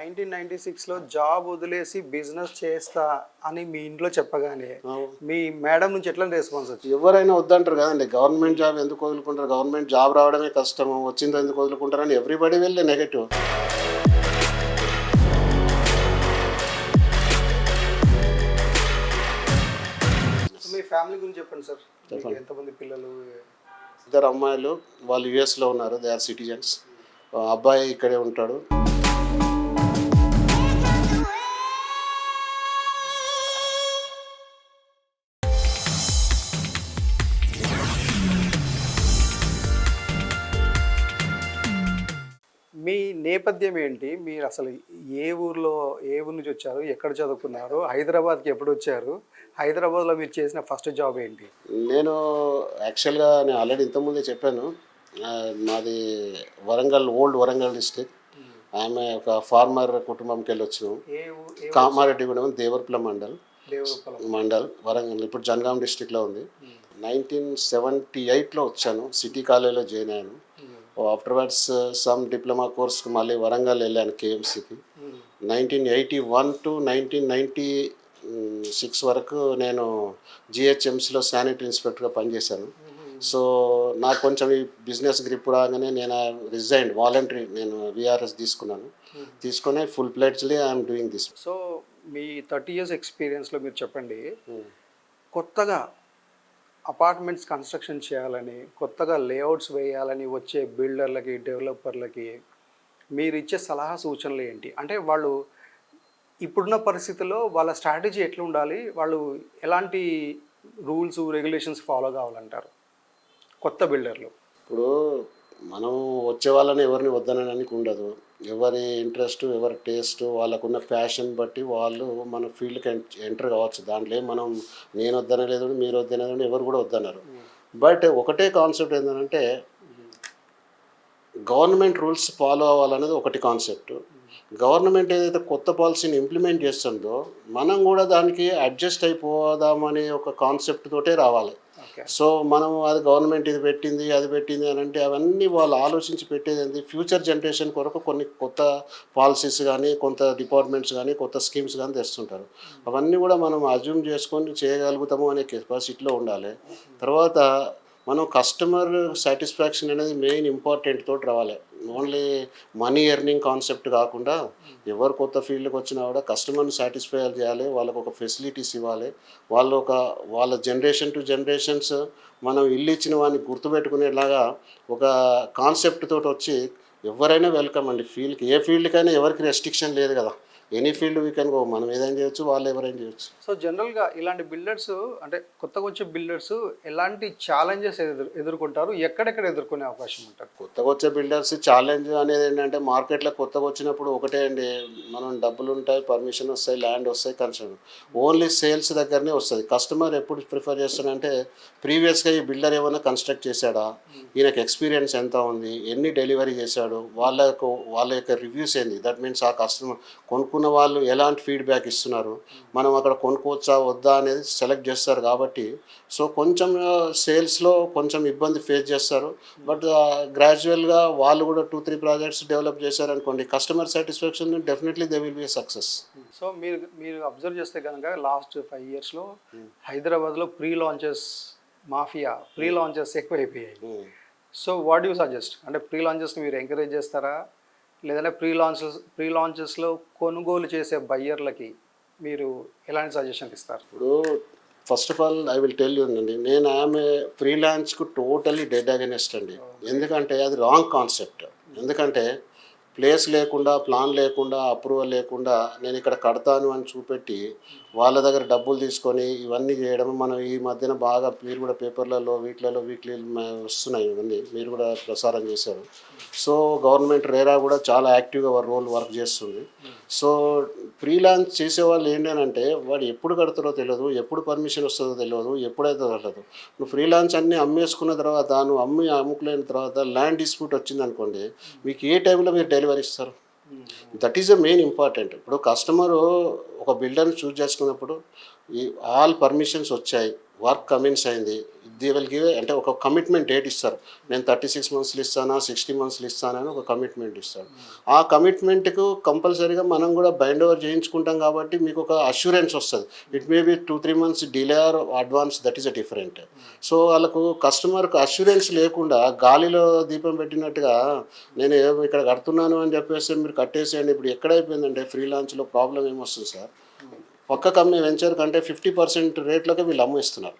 1996లో job వదిలేసి business చేస్తా అని మీ ఇంట్లో చెప్పగానే మీ మేడం నుంచి ఎట్లా రెస్పాన్స్ వచ్చింది? ఎవరైనా వద్దంటారు కదండి. గవర్నమెంట్ జాబ్ ఎందుకు వదులుకుంటారు, గవర్నమెంట్ జాబ్ రావడమే కష్టము, వచ్చింది ఎందుకు వదులుకుంటారని ఎవ్రీబడి వెళ్ళి నెగటివ్. మీ ఫ్యామిలీ గురించి చెప్పండి సార్. మీకు ఎంతమంది పిల్లలు? 2 అమ్మాయిలు, వాళ్ళు యుఎస్లో ఉన్నారు, దే ఆర్ సిటిజన్స్. అబ్బాయి ఇక్కడే ఉంటాడు. మీ నేపథ్యం ఏంటి? మీరు అసలు ఏ ఊరు నుంచి వచ్చారు? ఎక్కడ చదువుకున్నారు? హైదరాబాద్కి ఎప్పుడు వచ్చారు? హైదరాబాద్లో మీరు చేసిన ఫస్ట్ జాబ్ ఏంటి? నేను నేను ఆల్రెడీ ఇంతకుముందే చెప్పాను. మాది వరంగల్, ఓల్డ్ వరంగల్ డిస్ట్రిక్ట్. ఆమె ఒక ఫార్మర్ కుటుంబంకి వెళ్ళి వచ్చినాము. కామారెడ్డిగూడెం, దేవరపల్లి మండల్ వరంగల్, ఇప్పుడు జనగాం డిస్ట్రిక్ట్లో ఉంది. 1978లో వచ్చాను, సిటీ కాలేజీలో జాయిన్ అయ్యాను. ఆఫ్టర్వర్డ్స్ సమ్ డిప్లొమా కోర్స్కి మళ్ళీ వరంగల్ వెళ్ళాను, కేఎంసీకి. 1981 టు 1996 వరకు నేను జిహెచ్ఎంసీలో శానిటరీ ఇన్స్పెక్టర్గా పనిచేశాను. సో నాకు కొంచెం ఈ బిజినెస్ గ్రిప్ రాగానే నేను రిజైన్డ్ వాలంటరీ, నేను విఆర్ఎస్ తీసుకొని full fledgedly I'm doing this. So మీ 30 years ఎక్స్పీరియన్స్లో మీరు చెప్పండి, కొత్తగా అపార్ట్మెంట్స్ కన్స్ట్రక్షన్ చేయాలని, కొత్తగా లేఅవుట్స్ వేయాలని వచ్చే బిల్డర్లకి, డెవలపర్లకి మీరు ఇచ్చే సలహా సూచనలు ఏంటి? అంటే వాళ్ళు ఇప్పుడున్న పరిస్థితుల్లో వాళ్ళ స్ట్రాటజీ ఎట్లా ఉండాలి? వాళ్ళు ఎలాంటి రూల్స్, రెగ్యులేషన్స్ ఫాలో కావాలంటారు కొత్త బిల్డర్లు? ఇప్పుడు మనం వచ్చే వాళ్ళని ఎవరిని వద్దనడానికి ఉండదు. ఎవరి ఇంట్రెస్ట్, ఎవరి టేస్ట్, వాళ్ళకున్న ప్యాషన్ బట్టి వాళ్ళు మన ఫీల్డ్కి ఎంటర్ కావచ్చు. దాంట్లో మనం నేను వద్దనలేదు, మీరు వద్దనలేదు, ఎవరు కూడా వద్దన్నారు. బట్ ఒకటే కాన్సెప్ట్ ఏంటంటే గవర్నమెంట్ రూల్స్ ఫాలో అవ్వాలనేది ఒకటి కాన్సెప్ట్. గవర్నమెంట్ ఏదైతే కొత్త పాలసీని ఇంప్లిమెంట్ చేస్తుందో మనం కూడా దానికి అడ్జస్ట్ అయిపోదామనే ఒక కాన్సెప్ట్ తోటే రావాలి. సో మనం అది గవర్నమెంట్ ఇది పెట్టింది, అది పెట్టింది అని అంటే అవన్నీ వాళ్ళు ఆలోచించి పెట్టేది ఏంటి, ఫ్యూచర్ జనరేషన్ కొరకు కొన్ని కొత్త పాలసీస్ కానీ, కొత్త డిపార్ట్మెంట్స్ కానీ, కొత్త స్కీమ్స్ కానీ తెస్తుంటారు. అవన్నీ కూడా మనం అజ్యూమ్ చేసుకొని చేయగలుగుతాము అనే కెపాసిటీలో ఉండాలి. తర్వాత మనం కస్టమర్ సాటిస్ఫాక్షన్ అనేది మెయిన్ ఇంపార్టెంట్ తోటి రావాలి. ఓన్లీ మనీ ఎర్నింగ్ కాన్సెప్ట్ కాకుండా ఎవరు కొత్త ఫీల్డ్కి వచ్చినా కూడా కస్టమర్ని సాటిస్ఫై చేయాలి, వాళ్ళకు ఒక ఫెసిలిటీస్ ఇవ్వాలి. వాళ్ళ జనరేషన్ టు జనరేషన్స్ మనం ఇల్లు ఇచ్చిన వాడిని గుర్తుపెట్టుకునేలాగా ఒక కాన్సెప్ట్ తోటి వచ్చి ఎవరైనా వెల్కమ్ అండి. ఫీల్డ్కి, ఏ ఫీల్డ్కైనా ఎవరికి రెస్ట్రిక్షన్ లేదు కదా. Any field we can go, మనం ఏదైనా చేయొచ్చు, వాళ్ళు ఎవరైనా చేయొచ్చు. సో జనరల్గా ఇలాంటి బిల్డర్స్, అంటే కొత్తగా వచ్చే బిల్డర్స్ ఎలాంటి ఛాలెంజెస్ ఎదుర్కొంటారు, ఎక్కడెక్కడ ఎదుర్కొనే అవకాశం ఉంటుంది? కొత్తగా వచ్చే బిల్డర్స్ ఛాలెంజ్ అనేది ఏంటంటే మార్కెట్లో కొత్తగా వచ్చినప్పుడు ఒకటే అండి, మనం డబ్బులు ఉంటాయి, పర్మిషన్ వస్తాయి, ల్యాండ్ వస్తాయి, కన్స్ట్రక్షన్ ఓన్లీ సేల్స్ దగ్గరనే వస్తుంది. కస్టమర్ ఎప్పుడు ప్రిఫర్ చేస్తాడంటే ప్రీవియస్గా ఈ బిల్డర్ ఏమైనా కన్స్ట్రక్ట్ చేశాడా, ఈయనకు ఎక్స్పీరియన్స్ ఎంత ఉంది, ఎన్ని డెలివరీ చేశాడు, వాళ్ళ యొక్క రివ్యూస్ ఏంది. దట్ మీన్స్ ఆ కస్టమర్ కొనుక్కున్న వాళ్ళు ఎలాంటి ఫీడ్బ్యాక్ ఇస్తున్నారు, మనం అక్కడ కొనుక్కోవచ్చా వద్దా అనేది సెలెక్ట్ చేస్తారు. కాబట్టి సో కొంచెం సేల్స్లో కొంచెం ఇబ్బంది ఫేస్ చేస్తారు. బట్ గ్రాడ్యువల్గా వాళ్ళు కూడా 2-3 ప్రాజెక్ట్స్ డెవలప్ చేశారనుకోండి, customer satisfaction definitely they will be success. So మీరు అబ్జర్వ్ చేస్తే కనుక లాస్ట్ 5 yearsలో హైదరాబాద్లో ప్రీ లాంచెస్ ఎక్కువైపోయాయి. So what you suggest? అంటే ప్రీ లాంచెస్ని మీరు ఎంకరేజ్ చేస్తారా, లేదంటే ప్రీ లాంచెస్లో కొనుగోలు చేసే బయ్యర్లకి మీరు ఎలాంటి సజెషన్ ఇస్తారు? ఇప్పుడు first of all I will tell you అండి, నేను ఆమె ఫ్రీ లాంచ్కు టోటలీ డెడ్ అగెనెస్ట్ అండి. ఎందుకంటే అది రాంగ్ కాన్సెప్ట్. ఎందుకంటే ప్లేస్ లేకుండా, ప్లాన్ లేకుండా, అప్రూవల్ లేకుండా నేను ఇక్కడ కడతాను అని చూపెట్టి వాళ్ళ దగ్గర డబ్బులు తీసుకొని ఇవన్నీ చేయడం, మనం ఈ మధ్యన బాగా మీరు కూడా పేపర్లలో వీక్లీ వస్తున్నాయి, ఇవన్నీ మీరు కూడా ప్రసారం చేశారు. సో గవర్నమెంట్ రేరా కూడా చాలా యాక్టివ్గా వర్క్ చేస్తుంది. సో ఫ్రీ లాంచ్ చేసేవాళ్ళు ఏంటంటే వాడు ఎప్పుడు కడతారో తెలియదు, ఎప్పుడు పర్మిషన్ వస్తుందో తెలియదు, ఎప్పుడైతే తెలియదు. నువ్వు ఫ్రీ లాంచ్ అన్నీ అమ్మేసుకున్న తర్వాత, నువ్వు అమ్ముకులేని తర్వాత ల్యాండ్ డిస్ప్యూట్ వచ్చింది అనుకోండి, మీకు ఏ టైంలో మీరు డెలివరీ ఇస్తారు? That is the main important. ఇప్పుడు కస్టమరు ఒక బిల్డర్ని చూస్ చేసుకున్నప్పుడు ఈ ఆల్ పర్మిషన్స్ వచ్చాయి, వర్క్ కమిన్స్ అయింది, దే విల్ గివ్ అంటే ఒక కమిట్మెంట్ డేట్ ఇస్తారు. నేను 36 మంత్స్లు ఇస్తానా, 60 మంత్స్లు ఇస్తానని ఒక కమిట్మెంట్ ఇస్తాడు. ఆ కమిట్మెంట్కు కంపల్సరీగా మనం కూడా బైండ్ ఓవర్ చేయించుకుంటాం కాబట్టి మీకు ఒక అష్యూరెన్స్ వస్తుంది. It may be 2-3 months delay or advance, that is a different. So వాళ్ళకు కస్టమర్కు అష్యూరెన్స్ లేకుండా గాలిలో దీపం పెట్టినట్టుగా నేను ఇక్కడ కడుతున్నాను అని చెప్పేసి మీరు కట్టేసేయండి. ఇప్పుడు ఎక్కడైపోయిందంటే ఫ్రీలాన్స్లో ప్రాబ్లం ఏమొస్తుంది సార్, పక్క కంపెనీ వెంచర్ కంటే 50% రేట్లకే వీళ్ళు అమ్మేస్తున్నారు.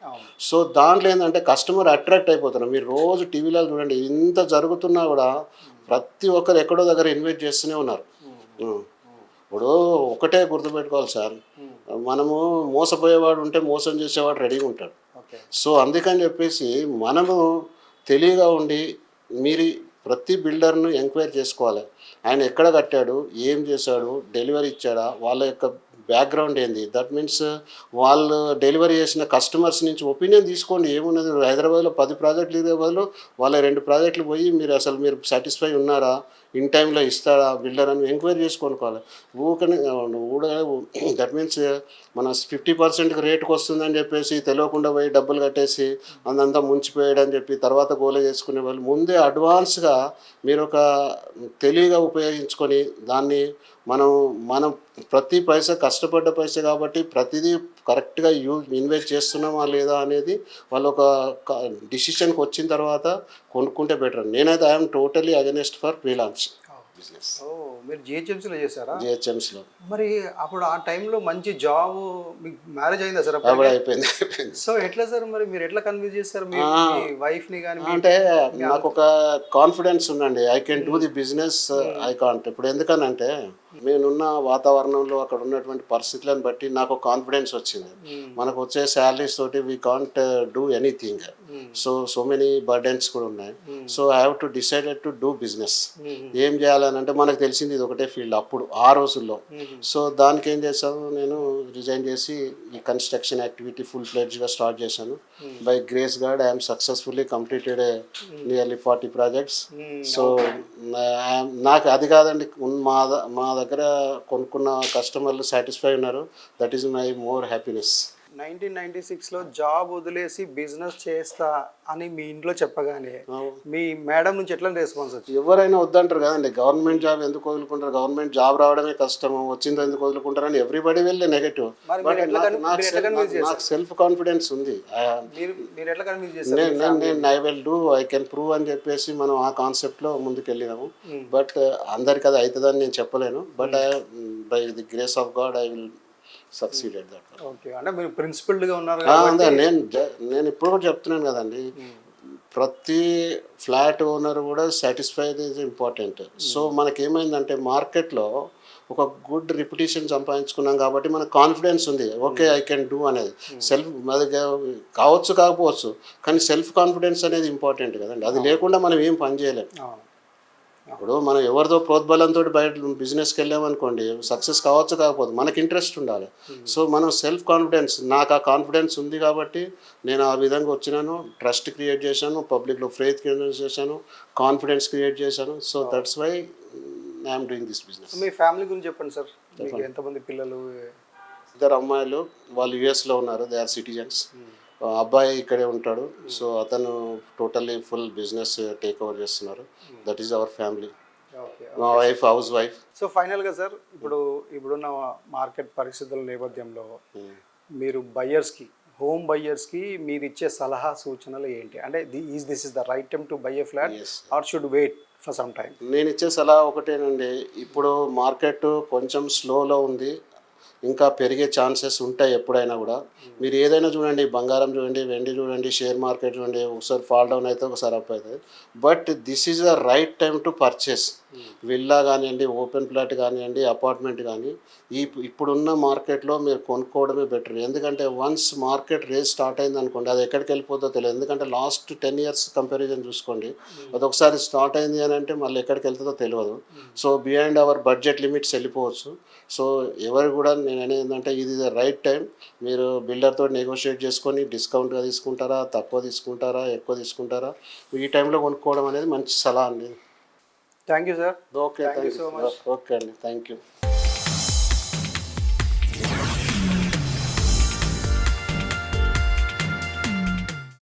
సో దాంట్లో ఏంటంటే కస్టమర్ అట్రాక్ట్ అయిపోతున్నారు. మీరు రోజు టీవీలో చూడండి, ఇంత జరుగుతున్నా కూడా ప్రతి ఒక్కరు ఎక్కడో దగ్గర ఇన్వెస్ట్ చేస్తూనే ఉన్నారు. ఇప్పుడు ఒకటే గుర్తుపెట్టుకోవాలి సార్, మనము మోసపోయేవాడు ఉంటే మోసం చేసేవాడు రెడీగా ఉంటాడు. సో అందుకని చెప్పేసి మనము తెలివిగా ఉండి మీరు ప్రతి బిల్డర్ను ఎంక్వైరీ చేసుకోవాలి. ఆయన ఎక్కడ కట్టాడు, ఏం చేశాడు, డెలివరీ ఇచ్చాడా, వాళ్ళ యొక్క బ్యాక్గ్రౌండ్ ఏంది. దట్ మీన్స్ వాళ్ళు డెలివరీ చేసిన కస్టమర్స్ నుంచి ఒపీనియన్ తీసుకోండి. ఏమున్నది, హైదరాబాద్లో 10 ప్రాజెక్టులు ఇదే బదులు వాళ్ళ 2 ప్రాజెక్టులు పోయి మీరు సాటిస్ఫై ఉన్నారా, ఇన్ టైంలో ఇస్తారా బిల్డర్ అని ఎంక్వైరీ చేసుకోనుకోవాలి. ఊకని దట్ మీన్స్ మన 50% రేటుకు వస్తుందని చెప్పేసి తెలియకుండా పోయి డబ్బులు కట్టేసి అందంతా ముంచిపోయాడని చెప్పి తర్వాత గోల చేసుకునే వాళ్ళు ముందే అడ్వాన్స్గా మీరు ఒక తెలివిగా ఉపయోగించుకొని దాన్ని మనం ప్రతి పైసా కష్టపడ్డ పైసా కాబట్టి ప్రతిదీ కరెక్ట్గా ఇన్వెస్ట్ చేస్తున్నామా లేదా అనేది వాళ్ళు ఒక డిసిషన్కి వచ్చిన తర్వాత కొనుక్కుంటే బెటర్. నేనైతే I'm totally against for freelance business. మీరు జిహెచ్ఎంసీలో చేశారా? జిహెచ్ఎంసీలో. మరి అప్పుడు ఆ టైంలో మంచి జాబ్, మీకు మ్యారేజ్ అయిందా సార్? అప్పుడు అయిపోయింది. సో ఎట్లా సార్, మరి మీరు ఎట్లా కన్విన్స్ చేస్తారు మీ వైఫ్ని కానీ? అంటే నాకు ఒక కాన్ఫిడెన్స్ ఉందండి, I can do the business, I can't. ఇప్పుడు ఎందుకనంటే నేనున్న వాతావరణంలో అక్కడ ఉన్నటువంటి పరిస్థితులను బట్టి నాకు కాన్ఫిడెన్స్ వచ్చింది. మనకు వచ్చే శాలరీస్ తోటి we can't do anything. So many burdens కూడా ఉన్నాయి. So I have to decided to do business. ఏం చేయాలని అంటే మనకు తెలిసింది ఇది ఒకటే ఫీల్డ్ అప్పుడు ఆ రోజుల్లో. సో దానికి ఏం చేశాను, నేను రిజైన్ చేసి ఈ కన్స్ట్రక్షన్ యాక్టివిటీ ఫుల్ ఫ్లెడ్జ్గా స్టార్ట్ చేశాను. By grace God I'm successfully completed nearly 40 projects. So నాకు అది కాదండి, మా దగ్గర కొనుక్కున్న కస్టమర్లు సాటిస్ఫై ఉన్నారు. That is my more happiness. 1996లో జాబ్ వదిలేసి బిజినెస్ చేస్తా అని మీ ఇంట్లో చెప్పగానే మీ మేడం నుంచి ఎట్లా రెస్పాన్స్ వచ్చింది? ఎవరైనా వద్దంటారు కదండి, గవర్నమెంట్ జాబ్ ఎందుకు వదులుకుంటారు, గవర్నమెంట్ జాబ్ రావడమే కష్టము, వచ్చిందో ఎందుకు వదులుకుంటారు అని ఎవ్రీబడి వెళ్ళే నెగటివ్. నాకు సెల్ఫ్ కాన్ఫిడెన్స్ ఉంది. నేను I will do, I can prove అని చెప్పేసి మనం ఆ కాన్సెప్ట్లో ముందుకు వెళ్ళినాము. బట్ అందరికి అది అవుతుందని నేను చెప్పలేను. But by the grace of God I will succeed at that. Okay, అంటే మీరు ప్రిన్సిపల్డ్గా ఉన్నారు. నేను ఇప్పుడు కూడా చెప్తున్నాను కదండి, ప్రతి ఫ్లాట్ ఓనర్ కూడా సాటిస్ఫైడ్ ఈజ్ ఇంపార్టెంట్. సో మనకేమైందంటే మార్కెట్లో ఒక గుడ్ రిప్యుటేషన్ సంపాదించుకున్నాం కాబట్టి మనకు కాన్ఫిడెన్స్ ఉంది, ఓకే ఐ కెన్ డూ అనేది. సెల్ఫ్ అది కావచ్చు కాకపోవచ్చు, కానీ సెల్ఫ్ కాన్ఫిడెన్స్ అనేది ఇంపార్టెంట్ కదండి. అది లేకుండా మనం ఏం పని చేయలేము. ఇప్పుడు మనం ఎవరితో ప్రోద్బలంతో బయట బిజినెస్కి వెళ్ళామనుకోండి, సక్సెస్ కావచ్చు కాకపోతే మనకి ఇంట్రెస్ట్ ఉండాలి. సో మనం సెల్ఫ్ కాన్ఫిడెన్స్, నాకు ఆ కాన్ఫిడెన్స్ ఉంది కాబట్టి నేను ఆ విధంగా వచ్చినాను. ట్రస్ట్ క్రియేట్ చేశాను, పబ్లిక్లో ఫెయిత్ క్రియేట్ చేశాను, కాన్ఫిడెన్స్ క్రియేట్ చేశాను. So that's why I'm doing this business. మీ ఫ్యామిలీ గురించి చెప్పండి సార్. మీకు ఎంతమంది పిల్లలు? 2 అమ్మాయిలు, వాళ్ళు యుఎస్లో ఉన్నారు, దే ఆర్ సిటిజన్స్. అబ్బాయి ఇక్కడే ఉంటాడు. సో అతను totally full business take over చేస్తున్నారు. That is our family. మా వైఫ్ హౌస్ వైఫ్. సో ఫైనల్గా సార్, ఇప్పుడున్న మార్కెట్ పరిస్థితుల నేపథ్యంలో మీరు బయ్యర్స్కి, హోమ్ బయ్యర్స్కి మీరు ఇచ్చే సలహా సూచనలు ఏంటి? అంటే this is the right time to buy a flat or should wait for some time? నేను ఇచ్చే సలహా ఒకటేనండి, ఇప్పుడు మార్కెట్ కొంచెం స్లోలో ఉంది, ఇంకా పెరిగే ఛాన్సెస్ ఉంటాయి ఎప్పుడైనా కూడా. మీరు ఏదైనా చూడండి, బంగారం చూడండి, వెండి చూడండి, షేర్ మార్కెట్ చూడండి, ఒకసారి ఫాల్ డౌన్ అయితే ఒకసారి అప్ అవుతుంది. But this is the right time to purchase. Villa కానివ్వండి, ఓపెన్ ప్లాట్ కానివ్వండి, అపార్ట్మెంట్ కానీ ఇప్పుడున్న మార్కెట్లో మీరు కొనుక్కోవడమే బెటర్. ఎందుకంటే వన్స్ మార్కెట్ రేస్ స్టార్ట్ అయింది అనుకోండి, అది ఎక్కడికి వెళ్ళిపోతుందో తెలియదు. ఎందుకంటే లాస్ట్ 10 years కంపారిజన్ చూసుకోండి, అది ఒకసారి స్టార్ట్ అయింది అని అంటే మళ్ళీ ఎక్కడికి వెళ్తుందో తెలియదు. So beyond our budget limits వెళ్ళిపోవచ్చు. సో ఎవరు కూడా నేను అనేది ఏంటంటే ఇది రైట్ టైం. మీరు బిల్డర్తో నెగోషియేట్ చేసుకొని డిస్కౌంట్గా తీసుకుంటారా, తక్కువ తీసుకుంటారా, ఎక్కువ తీసుకుంటారా, ఈ టైంలో కొనుక్కోవడం అనేది మంచి సలహా అండి. Thank you sir. Okay, thank you so much. Okay అండి, థ్యాంక్ యూ.